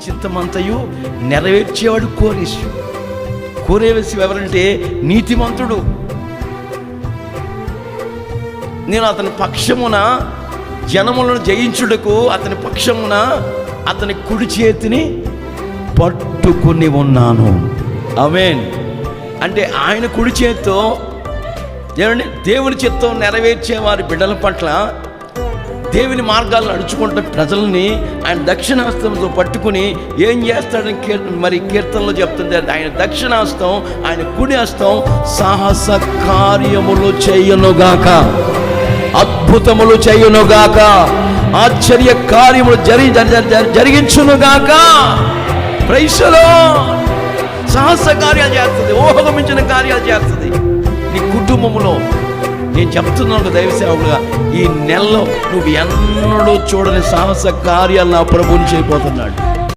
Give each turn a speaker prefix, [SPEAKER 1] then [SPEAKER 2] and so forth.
[SPEAKER 1] చిత్తమంతయు నెరవేర్చేవాడు కోరేసు. కోరేసు ఎవరంటే నీతిమంతుడు. నేను అతని పక్షమున జనములను జయించుటకు అతని పక్షమున అతని కుడి చేతిని పట్టుకుని ఉన్నాను. ఆమేన్. అంటే ఆయన కుడి చేత్తో దేవుని చిత్తం నెరవేర్చే వారి బిడ్డల పట్ల, దేవుని మార్గాలను నడుచుకుంటున్న ప్రజల్ని ఆయన దక్షిణాస్తంతో పట్టుకుని ఏం చేస్తాడని మరి కీర్తనలో చెప్తుంది. ఆయన దక్షిణాస్తం, ఆయన కుడి హస్తం సాహస కార్యములు చేయునుగాక, అద్భుతములు చేయునుగాక, ఆశ్చర్య కార్యములు జరిగించునుగాక. Praise the lord. సాహస కార్యాలు చేస్తుంది, ఊహకు మించిన కార్యాలు చేస్తుంది నీ కుటుంబంలో. నేను చెప్తున్నాను దైవ సేవకుడుగా, ఈ నెలలో నువ్వు ఎన్నడూ చూడని సాహస కార్యాలు నా ప్రభువుని చేయబోతున్నాడు.